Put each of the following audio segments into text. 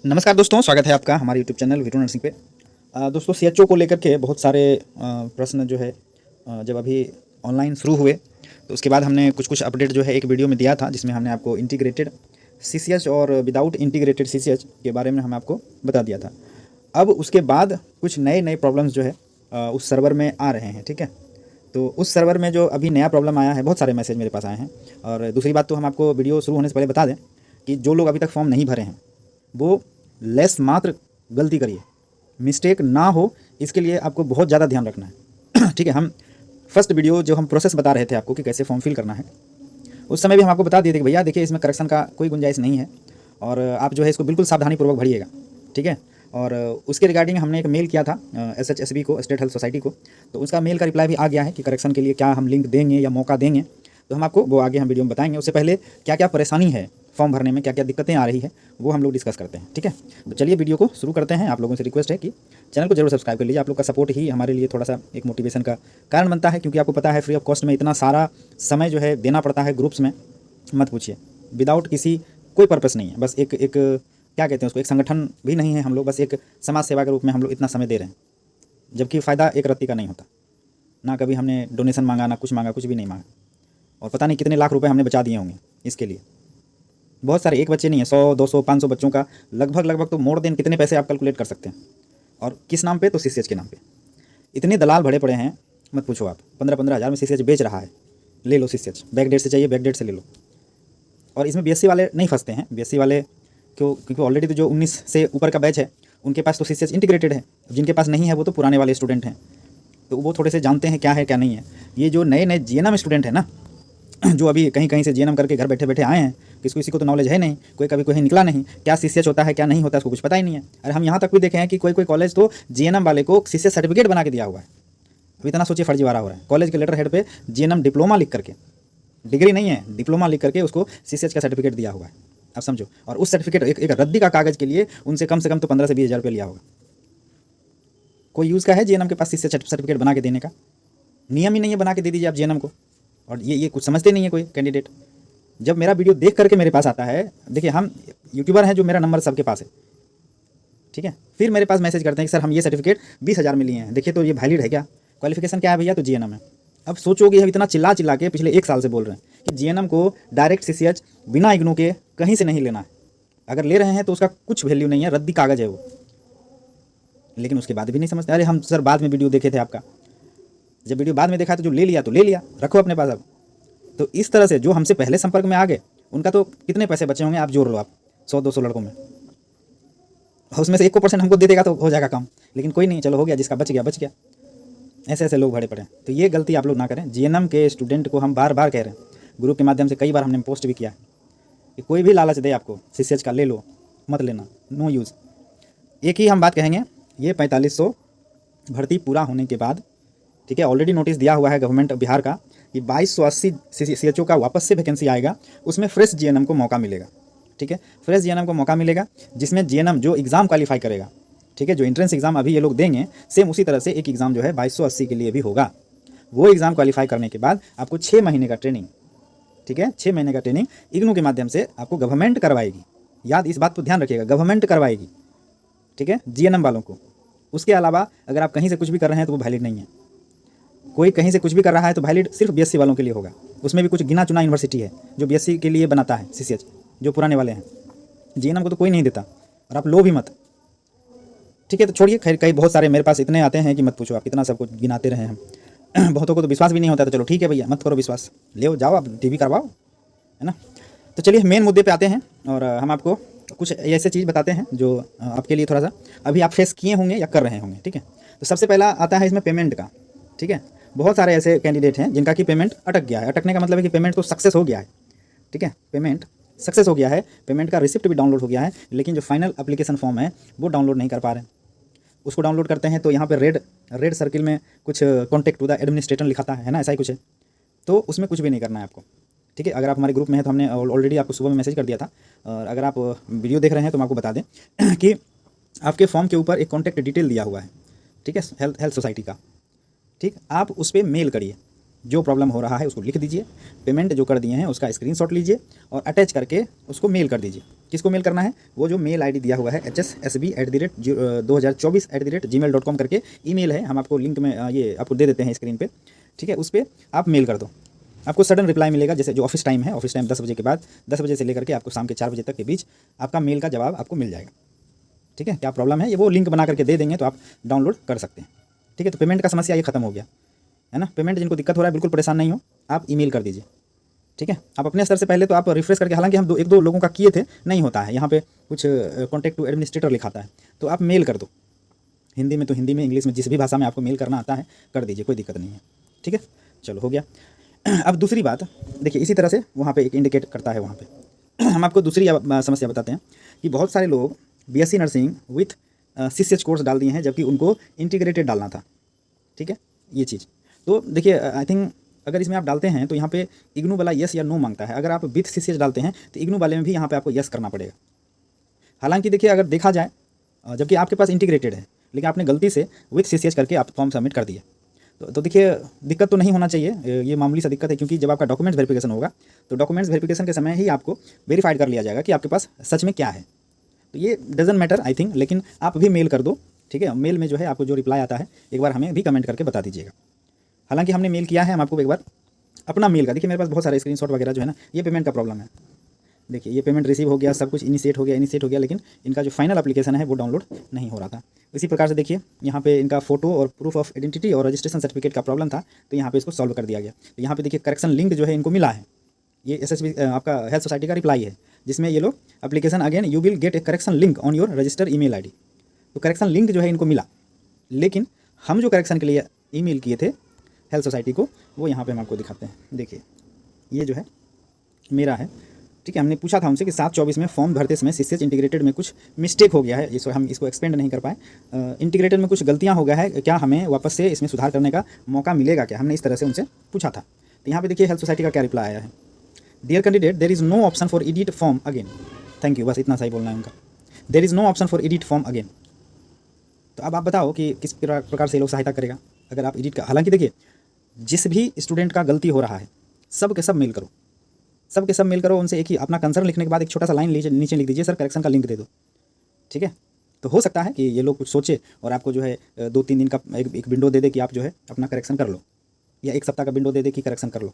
नमस्कार दोस्तों, स्वागत है आपका हमारे यूट्यूब चैनल वीरू नर्सिंग पे। दोस्तों सीएचओ को लेकर के बहुत सारे प्रश्न जो है जब अभी ऑनलाइन शुरू हुए तो उसके बाद हमने कुछ अपडेट जो है एक वीडियो में दिया था, जिसमें हमने आपको इंटीग्रेटेड सीसीएच और विदाउट इंटीग्रेटेड सीसीएच के बारे में हम आपको बता दिया था। अब उसके बाद कुछ नए प्रॉब्लम्स जो है उस सर्वर में आ रहे हैं। ठीक है, तो उस सर्वर में जो अभी नया प्रॉब्लम आया है, बहुत सारे मैसेज मेरे पास आए हैं। और दूसरी बात तो हम आपको वीडियो शुरू होने से पहले बता दें कि जो लोग अभी तक फॉर्म नहीं भरे हैं वो लेस मात्र गलती करिए, मिस्टेक ना हो, इसके लिए आपको बहुत ज़्यादा ध्यान रखना है। ठीक है, हम फर्स्ट वीडियो जो हम प्रोसेस बता रहे थे आपको कि कैसे फॉर्म फिल करना है, उस समय भी हम आपको बता दिए थे कि भैया देखिए इसमें करेक्शन का कोई गुंजाइश नहीं है और आप जो है इसको बिल्कुल सावधानीपूर्वक भरिएगा। ठीक है, और उसके रिगार्डिंग हमने एक मेल किया था SHSB को, स्टेट हेल्थ सोसाइटी को, तो उसका मेल का रिप्लाई भी आ गया है कि करेक्शन के लिए क्या हम लिंक देंगे या मौका देंगे, तो हम आपको वो आगे हम वीडियो में बताएंगे। उससे पहले क्या क्या परेशानी है फॉर्म भरने में, क्या क्या दिक्कतें आ रही है, वो हम लोग डिस्कस करते हैं। ठीक है, तो चलिए वीडियो को शुरू करते हैं। आप लोगों से रिक्वेस्ट है कि चैनल को जरूर सब्सक्राइब कर लीजिए। आप लोग का सपोर्ट ही हमारे लिए थोड़ा सा एक मोटिवेशन का कारण बनता है, क्योंकि आपको पता है फ्री ऑफ कॉस्ट में इतना सारा समय जो है देना पड़ता है ग्रुप्स में, मत पूछिए। विदाउट किसी कोई पर्पस नहीं है, बस एक क्या कहते हैं उसको, एक संगठन भी नहीं है हम लोग, बस एक समाज सेवा के रूप में हम लोग इतना समय दे रहे हैं, जबकि फ़ायदा एक रत्ती का नहीं होता। ना कभी हमने डोनेशन मांगा, ना कुछ मांगा, कुछ भी नहीं मांगा, और पता नहीं कितने लाख रुपए हमने बचा दिए होंगे इसके लिए। बहुत सारे, एक बच्चे नहीं है, 100, 200, 500 बच्चों का लगभग तो मोर देन कितने पैसे आप कैलकुलेट कर सकते हैं। और किस नाम पे? तो सीसीएच के नाम पे। इतने दलाल भरे पड़े हैं, मत पूछो आप। 15-15 हज़ार में सीसीएच बेच रहा है। ले लो सीसीएच, बैक डेट से चाहिए बैक डेट से ले लो। और इसमें बीएससी वाले नहीं फंसते हैं। बीएससी वाले क्योंकि ऑलरेडी तो जो 19 से ऊपर का बैच है उनके पास तो सीसीएच इंटीग्रेटेड है, जिनके पास नहीं है वो तो पुराने वाले स्टूडेंट हैं, तो वो थोड़े से जानते हैं क्या है क्या नहीं है। ये जो नए जीएनएम स्टूडेंट है ना, जो अभी कहीं से जीएनएम करके घर बैठे आए हैं, किसी को तो नॉलेज है नहीं, कोई कभी कोई निकला नहीं, क्या सीसीएच होता है क्या नहीं होता, उसको कुछ पता ही नहीं है। अरे हम यहाँ तक भी देखे हैं कि कोई कॉलेज तो जीएनएम वाले को सीसीएच सर्टिफिकेट बना के दिया हुआ है। अभी इतना सोचिए फर्जीवाड़ा हो रहा है। कॉलेज के लेटर हेड पे जीएनएम डिप्लोमा लिख करके, डिग्री नहीं है, डिप्लोमा लिख करके उसको सीसीएच का सर्टिफिकेट दिया हुआ है। आप समझो, और उस सर्टिफिकेट एक रद्दी का कागज़ के लिए उनसे कम से कम तो 15 से 20 हज़ार रुपये लिया होगा। कोई यूज़ का है जीएनएम के पास सीसीएच सर्टिफिकेट बना के देने का? नियम ही नहीं है, बना के दे दीजिए आप जीएनएम को। और ये कुछ समझते नहीं है कोई कैंडिडेट। जब मेरा वीडियो देख करके मेरे पास आता है, देखिए हम यूट्यूबर हैं, जो मेरा नंबर सबके पास है। ठीक है, फिर मेरे पास मैसेज करते हैं कि सर हम ये सर्टिफिकेट 20,000 में लिए हैं, देखिए तो ये वैलिड है क्या? क्वालिफिकेशन क्या है भैया? तो जीएनएम है। अब सोचोगे, हम इतना चिल्ला के पिछले 1 साल से बोल रहे हैं कि जीएनएम को डायरेक्ट सीसीएच बिना इग्नू के कहीं से नहीं लेना है। अगर ले रहे हैं तो उसका कुछ वैल्यू नहीं है, रद्दी कागज़ है वो। लेकिन उसके बाद भी नहीं समझते। अरे हम सर बाद में वीडियो देखे थे आपका, जब वीडियो बाद में देखा तो जो ले लिया तो ले लिया, रखो अपने पास। अब तो इस तरह से जो हमसे पहले संपर्क में आ गए उनका तो कितने पैसे बचे होंगे, आप जोड़ लो आप 100-200 लड़कों में, उसमें से 1% हमको दे देगा तो हो जाएगा काम। लेकिन कोई नहीं, चलो हो गया, जिसका बच गया बच गया। ऐसे लोग भरे पड़े हैं। तो ये गलती आप लोग ना करें। जीएनएम के स्टूडेंट को हम बार बार कह रहे हैं, ग्रुप के माध्यम से कई बार हमने पोस्ट भी किया है कि कोई भी लालच दे आपको सीसीएच का, ले लो, मत लेना, नो यूज़। एक ही हम बात कहेंगे, ये 4500 भर्ती पूरा होने के बाद, ठीक है, ऑलरेडी नोटिस दिया हुआ है गवर्नमेंट बिहार का कि 2280 सीएचओ का वापस से वैकेंसी आएगा, उसमें फ्रेश जीएनएम को मौका मिलेगा। ठीक है, फ्रेश जीएनएम को मौका मिलेगा, जिसमें जीएनएम जो एग्ज़ाम क्वालिफाई करेगा, ठीक है, जो एंट्रेंस एग्ज़ाम अभी ये लोग देंगे, सेम उसी तरह से एक एग्ज़ाम जो है 2280 के लिए भी होगा। वो एग्ज़ाम क्वालिफाई करने के बाद आपको 6 महीने का ट्रेनिंग, ठीक है, 6 महीने का ट्रेनिंग इग्नू के माध्यम से आपको गवर्नमेंट करवाएगी। याद, इस बात को ध्यान रखिएगा, गवर्नमेंट करवाएगी। ठीक है, जीएनएम वालों को। उसके अलावा अगर आप कहीं से कुछ भी कर रहे हैं तो वो वैलिड नहीं है। कोई कहीं से कुछ भी कर रहा है तो वैलिड सिर्फ बीएससी वालों के लिए होगा। उसमें भी कुछ गिना चुना यूनिवर्सिटी है जो बीएससी के लिए बनाता है सीसीएच, जो पुराने वाले हैं। जीएनएम को तो कोई नहीं देता, और आप लो भी मत। ठीक है, तो छोड़िए, खैर कई बहुत सारे मेरे पास इतने आते हैं कि मत पूछो आप, इतना सब कुछ गिनाते रहे हम। बहुतों को तो विश्वास भी नहीं होता, तो चलो ठीक है भैया, मत करो विश्वास, ले जाओ आप टीवी करवाओ, है ना। तो चलिए मेन मुद्दे पे आते हैं, और हम आपको कुछ ऐसे चीज़ बताते हैं जो आपके लिए थोड़ा सा अभी आप फेस किए होंगे या कर रहे होंगे। ठीक है, तो सबसे पहला आता है इसमें पेमेंट का। ठीक है, बहुत सारे ऐसे कैंडिडेट हैं जिनका कि पेमेंट अटक गया है। अटकने का मतलब है कि पेमेंट तो सक्सेस हो गया है। ठीक है, पेमेंट सक्सेस हो गया है, पेमेंट का रिसिप्ट भी डाउनलोड हो गया है, लेकिन जो फाइनल एप्लीकेशन फॉर्म है वो डाउनलोड नहीं कर पा रहे हैं। उसको डाउनलोड करते हैं तो यहाँ पे रेड सर्किल में कुछ कॉन्टेक्ट टू द एडमिनिस्ट्रेटर लिखाता है ना, ऐसा ही कुछ है। तो उसमें कुछ भी नहीं करना है आपको। ठीक है, अगर आप हमारे ग्रुप में हैं तो हमने ऑलरेडी आपको सुबह में मैसेज कर दिया था, और अगर आप वीडियो देख रहे हैं तो हम आपको बता दें कि आपके फॉर्म के ऊपर एक कॉन्टैक्ट डिटेल दिया हुआ है। ठीक है, हेल्थ सोसाइटी का। ठीक, आप उस पर मेल करिए, जो प्रॉब्लम हो रहा है उसको लिख दीजिए, पेमेंट जो कर दिए हैं उसका स्क्रीनशॉट लीजिए और अटैच करके उसको मेल कर दीजिए। किसको मेल करना है? वो जो मेल आईडी दिया हुआ है hssb@2024@gmail.com करके ईमेल है, हम आपको लिंक में ये आपको दे देते हैं स्क्रीन पे, ठीक है। उस पर आप मेल कर दो, आपको सडन रिप्लाई मिलेगा। जैसे जो ऑफिस टाइम है, ऑफिस टाइम 10 बजे के बाद, 10 बजे से लेकर के आपको शाम के 4 बजे तक के बीच आपका मेल का जवाब आपको मिल जाएगा, ठीक है। क्या प्रॉब्लम है, ये वो लिंक बना करके दे देंगे तो आप डाउनलोड कर सकते हैं, ठीक है। तो पेमेंट का समस्या ये खत्म हो गया है ना। पेमेंट जिनको दिक्कत हो रहा है बिल्कुल परेशान नहीं हो, आप ईमेल कर दीजिए, ठीक है। आप अपने स्तर से पहले तो आप रिफ्रेश करके, हालांकि हम एक दो लोगों का किए थे, नहीं होता है, यहाँ पे कुछ कॉन्टैक्ट टू एडमिनिस्ट्रेटर लिखाता है, तो आप मेल कर दो। हिंदी में तो हिंदी में, इंग्लिश में, जिस भी भाषा में आपको मेल करना आता है कर दीजिए, कोई दिक्कत नहीं है, ठीक है। चलो हो गया। अब दूसरी बात देखिए, इसी तरह से वहाँ पे एक इंडिकेट करता है, वहाँ पे हम आपको दूसरी समस्या बताते हैं कि बहुत सारे लोग BSc nursing with CCH course डाल दिए हैं, जबकि उनको इंटीग्रेटेड डालना था, ठीक है। ये चीज़ तो देखिए, आई थिंक अगर इसमें आप डालते हैं तो यहाँ पे इग्नू वाला यस या नो मांगता है। अगर आप विथ सीसीएच डालते हैं तो इग्नू वाले में भी यहाँ पे आपको यस करना पड़ेगा। हालांकि देखिए, अगर देखा जाए, जबकि आपके पास इंटीग्रेटेड है, लेकिन आपने गलती से विथ सीसीएच करके आप फॉर्म सबमिट कर दिए, तो देखिए दिक्कत तो नहीं होना चाहिए, ये मामूली सा दिक्कत है, क्योंकि जब आपका डॉक्यूमेंट्स वेरिफिकेशन होगा तो डॉक्यूमेंट्स वेरिफिकेशन के समय ही आपको वेरीफाइड कर लिया जाएगा कि आपके पास सच में क्या है। तो ये डजंट मैटर आई थिंक, लेकिन आप भी मेल कर दो, ठीक है। मेल में जो है आपको जो रिप्लाई आता है एक बार हमें भी कमेंट करके बता दीजिएगा। हालांकि हमने मेल किया है, हम आपको एक बार अपना मेल का, देखिए मेरे पास बहुत सारे स्क्रीनशॉट वगैरह जो है ना, ये पेमेंट का प्रॉब्लम है। देखिए ये पेमेंट रिसीव हो गया, सब कुछ इनिशिएट हो गया, लेकिन इनका जो फाइनल एप्लीकेशन है वो डाउनलोड नहीं हो रहा था। इसी प्रकार से देखिए यहाँ पे इनका फोटो और प्रूफ ऑफ आइडेंटिटी और रजिस्ट्रेशन सर्टिफिकेट का प्रॉब्लम था, तो यहाँ पे इसको सॉल्व कर दिया गया। तो यहाँ पे देखिए करेक्शन लिंक जो है इनको मिला है, ये एसएसबी आपका हेल्थ सोसाइटी का रिप्लाई है, जिसमें ये लोग application again you will get A correction link on your register email ID. तो करेक्शन लिंक जो है इनको मिला, लेकिन हम जो करेक्शन के लिए ईमेल किए थे हेल्थ सोसाइटी को, वो यहाँ पे हम आपको दिखाते हैं। देखिए ये जो है मेरा है, ठीक है। हमने पूछा था उनसे कि 7/24 में फॉर्म भरते समय सीसीएच इंटीग्रेटेड में कुछ मिस्टेक हो गया है, इसको हम इसको एक्सपेंड नहीं कर पाए, इंटीग्रेटेड में कुछ गलतियाँ हो गया है, क्या हमें वापस से इसमें सुधार करने का मौका मिलेगा क्या, हमने इस तरह से उनसे पूछा था। तो यहाँ पे देखिए हेल्थ सोसाइटी का क्या रिप्लाई आया है। Dear candidate, there is no option for edit form again. Thank you, बस इतना सही बोलना है उनका, there is no option for edit form again. तो अब आप बताओ कि किस प्रकार से ये लोग सहायता करेगा अगर आप एडिट का। हालांकि देखिए जिस भी स्टूडेंट का गलती हो रहा है सब के सब मेल करो, सब के सब मेल करो, उनसे एक ही अपना कंसर्न लिखने के बाद एक छोटा सा लाइन नीचे लिख दीजिए, सर करेक्शन का लिंक दे दो, ठीक है। तो हो सकता है कि ये लोग कुछ सोचे और आपको जो है 2-3 दिन का एक विंडो दे दे कि आप जो है अपना करेक्शन कर लो, या 1 सप्ताह का विंडो दे दे कि करेक्शन कर लो।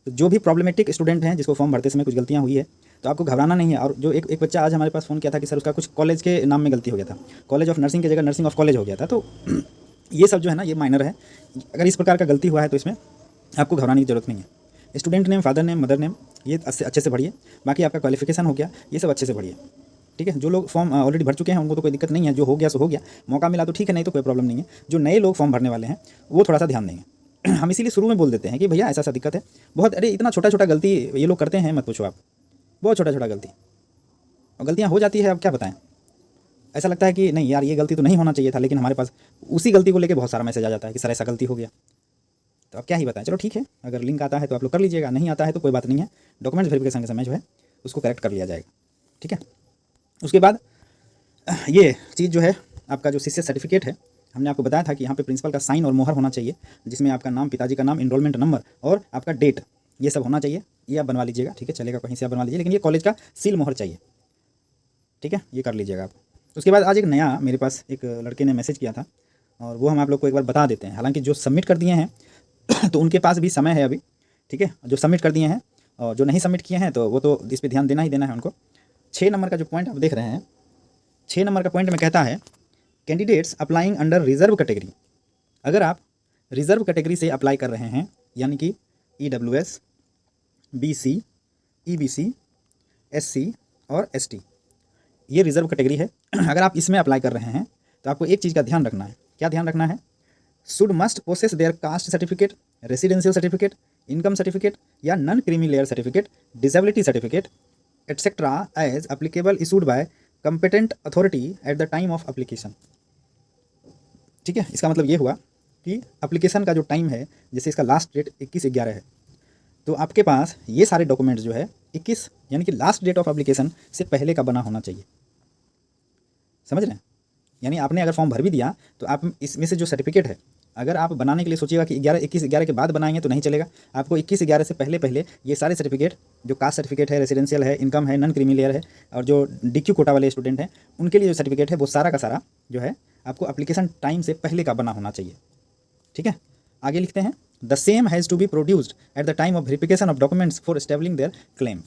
तो जो भी प्रॉब्लमेटिक स्टूडेंट हैं जिसको फॉर्म भरते समय कुछ गलतियाँ हुई है तो आपको घबराना नहीं है। और जो एक बच्चा आज हमारे पास फ़ोन किया था कि सर उसका कुछ कॉलेज के नाम में गलती हो गया था, कॉलेज ऑफ नर्सिंग की जगह नर्सिंग ऑफ कॉलेज हो गया था। तो ये सब जो है ना, ये माइनर है। अगर इस प्रकार का गलती हुआ है तो इसमें आपको घबराने की ज़रूरत नहीं है। Student name, father name, mother name, ये अच्छे से भरिए। बाकी आपका क्वालिफिकेशन हो गया, ये सब अच्छे से भरिए, ठीक है। जो लोग फॉर्म ऑलरेडी भर चुके हैं उनको तो कोई दिक्कत नहीं है, जो हो गया सो हो गया, मौका मिला तो ठीक है, नहीं तो कोई प्रॉब्लम नहीं है। जो नए लोग फॉर्म भरने वाले हैं वो थोड़ा सा ध्यान देंगे। हम इसीलिए शुरू में बोल देते हैं कि भैया ऐसा दिक्कत है बहुत, अरे इतना छोटा छोटा गलती ये लोग करते हैं, मत पूछो आप, बहुत छोटा छोटा गलती, और गलतियाँ हो जाती है। अब क्या बताएं, ऐसा लगता है कि नहीं यार ये गलती तो नहीं होना चाहिए था, लेकिन हमारे पास उसी गलती को लेकर बहुत सारा मैसेज आ जाता है कि सर ऐसा गलती हो गया। तो अब क्या ही बताएं, चलो ठीक है, अगर लिंक आता है तो आप लोग कर लीजिएगा, नहीं आता है तो कोई बात नहीं है, डॉक्यूमेंट्स वेरिफिकेशन के समय जो है उसको करेक्ट कर लिया जाएगा, ठीक है। उसके बाद ये चीज़ जो है आपका जो सीसीएच सर्टिफिकेट है, हमने आपको बताया था कि यहाँ पे प्रिंसिपल का साइन और मोहर होना चाहिए, जिसमें आपका नाम, पिताजी का नाम, एनरोलमेंट नंबर और आपका डेट, ये सब होना चाहिए। ये आप बनवा लीजिएगा, ठीक है, चलेगा, कहीं से आप बनवा लीजिए, लेकिन ये कॉलेज का सील मोहर चाहिए, ठीक है, ये कर लीजिएगा आप। उसके बाद आज एक नया मेरे पास एक लड़के ने मैसेज किया था और वो हम आप लोग को एक बार बता देते हैं। हालांकि जो सबमिट कर दिए हैं तो उनके पास भी समय है अभी, ठीक है। जो सबमिट कर दिए हैं और जो नहीं सबमिट किए हैं तो वो तो इस पर ध्यान देना ही देना है उनको। 6 नंबर का जो पॉइंट आप देख रहे हैं, 6 नंबर का पॉइंट में कहता है candidates applying under reserve category. अगर आप रिजर्व कैटेगरी से अप्लाई कर रहे हैं, यानी कि EWS, BC, EBC, SC और ST, ये रिजर्व कैटेगरी है। अगर आप इसमें अप्लाई कर रहे हैं तो आपको एक चीज़ का ध्यान रखना है। क्या ध्यान रखना है? Should must possess their caste certificate, residential certificate, income certificate या non creamy layer certificate, disability certificate etcetera as applicable issued by competent authority at the time of application, ठीक है। इसका मतलब ये हुआ कि एप्लीकेशन का जो टाइम है, जैसे इसका लास्ट डेट 21/11 है, तो आपके पास ये सारे डॉक्यूमेंट्स जो है 21 यानी कि लास्ट डेट ऑफ एप्लीकेशन से पहले का बना होना चाहिए, समझ रहे हैं। यानी आपने अगर फॉर्म भर भी दिया तो आप इसमें से जो सर्टिफिकेट है अगर आप बनाने के लिए सोचिएगा कि 21/11 के बाद बनाएंगे तो नहीं चलेगा। आपको 21/11 से पहले पहले ये सारे सर्टिफिकेट, जो कास्ट सर्टिफिकेट है, रेसिडेंशियल है, इनकम है, नॉन क्रीमी लेयर है, और जो DQ कोटा वाले स्टूडेंट हैं उनके लिए जो सर्टिफिकेट है वो सारा का सारा जो है आपको एप्लीकेशन टाइम से पहले का बना होना चाहिए। ठीक है, आगे लिखते हैं, the same has to be produced at the time of verification of documents for establishing their claim.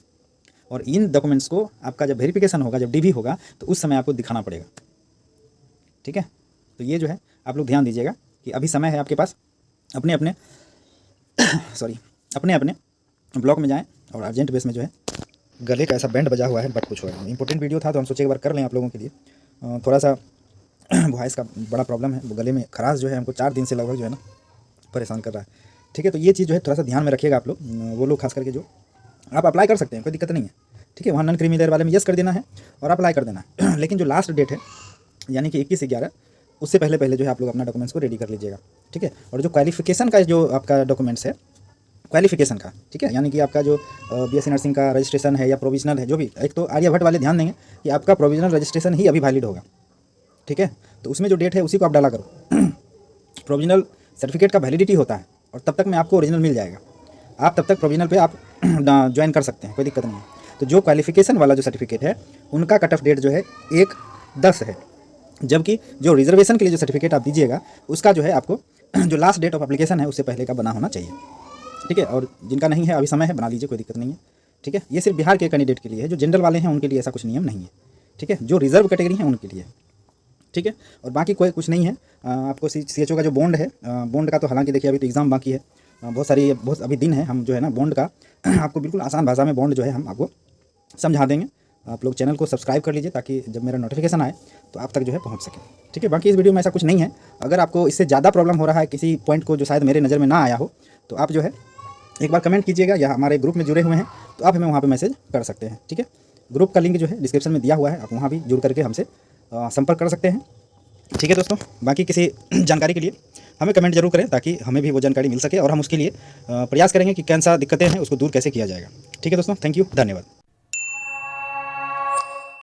और इन डॉक्यूमेंट्स को आपका जब वेरिफिकेशन होगा, जब DV होगा, तो उस समय आपको दिखाना पड़ेगा। ठीक है, तो ये जो है आप लोग ध्यान दीजिएगा कि अभी समय है आपके पास, अपने अपने अपने अपने ब्लॉक में जाएं और अर्जेंट बेस में जो है, गले का ऐसा बैंड बजा हुआ है बट कुछ होगा। इंपॉर्टेंट वीडियो था तो हम सोचे एक बार कर लें आप लोगों के लिए। थोड़ा सा वॉइस का बड़ा प्रॉब्लम है, वो गले में खराश जो है हमको 4 दिन से लगभग जो है ना परेशान कर रहा है। ठीक है, तो ये चीज़ जो है थोड़ा सा ध्यान में रखिएगा आप लोग, वो लोग खास करके जो आप अप्लाई कर सकते हैं, कोई दिक्कत नहीं है। ठीक है, वहाँ नॉन क्रीमी लेयर वाले में यस कर देना है और अप्लाई कर देना है। लेकिन जो लास्ट डेट है यानी कि 21/11, उससे पहले पहले जो है आप लोग अपना डॉक्यूमेंट्स को रेडी कर लीजिएगा। ठीक है, और जो क्वालिफिकेशन का जो आपका डॉक्यूमेंट्स है, क्वालिफिकेशन का, ठीक है, यानी कि आपका जो BSc नर्सिंग का रजिस्ट्रेशन है या प्रोविजनल है, जो भी, एक तो आर्यभट्ट वाले ध्यान देंगे कि आपका प्रोविजनल रजिस्ट्रेशन ही अभी वैलिड होगा। ठीक है, तो उसमें जो डेट है उसी को आप डाला करो। प्रोविजनल सर्टिफिकेट का वैलिडिटी होता है और तब तक में आपको ओरिजिनल मिल जाएगा। आप तब तक प्रोविजनल पे आप ज्वाइन कर सकते हैं, कोई दिक्कत नहीं है। तो जो क्वालिफिकेशन वाला जो सर्टिफिकेट है उनका कट ऑफ डेट जो है 1/10 है, जबकि जो रिजर्वेशन के लिए जो सर्टिफिकेट आप दीजिएगा उसका जो है आपको जो लास्ट डेट ऑफ एप्लीकेशन है उससे पहले का बना होना चाहिए। ठीक है, और जिनका नहीं है अभी समय है, बना लीजिए, कोई दिक्कत नहीं है। ठीक है, ये सिर्फ बिहार के कैंडिडेट के लिए है, जो जनरल वाले हैं उनके लिए ऐसा कुछ नियम नहीं है। ठीक है, जो रिजर्व कैटेगरी है उनके लिए। ठीक है, और बाकी कोई कुछ नहीं है। आपको CHO का जो बॉन्ड है, बॉन्ड का तो हालांकि देखिए अभी तो एग्ज़ाम बाकी है, बहुत अभी दिन है, हम जो है ना बॉन्ड का आपको बिल्कुल आसान भाषा में बॉन्ड जो है हम आपको समझा देंगे। आप लोग चैनल को सब्सक्राइब कर लीजिए ताकि जब मेरा नोटिफिकेशन आए तो आप तक जो है पहुंच सके। ठीक है, बाकी इस वीडियो में ऐसा कुछ नहीं है। अगर आपको इससे ज़्यादा प्रॉब्लम हो रहा है किसी पॉइंट को जो शायद मेरे नज़र में ना आया हो, तो आप जो है एक बार कमेंट कीजिएगा, या हमारे ग्रुप में जुड़े हुए हैं तो आप हमें वहाँ पे मैसेज कर सकते हैं। ठीक है, ग्रुप का लिंक जो है डिस्क्रिप्शन में दिया हुआ है, आप वहाँ भी जुड़ करके हमसे संपर्क कर सकते हैं। ठीक है दोस्तों, बाकी किसी जानकारी के लिए हमें कमेंट जरूर करें ताकि हमें भी वो जानकारी मिल सके और हम उसके लिए प्रयास करेंगे कि कौन सा दिक्कतें हैं उसको दूर कैसे किया जाएगा। ठीक है दोस्तों, थैंक यू, धन्यवाद।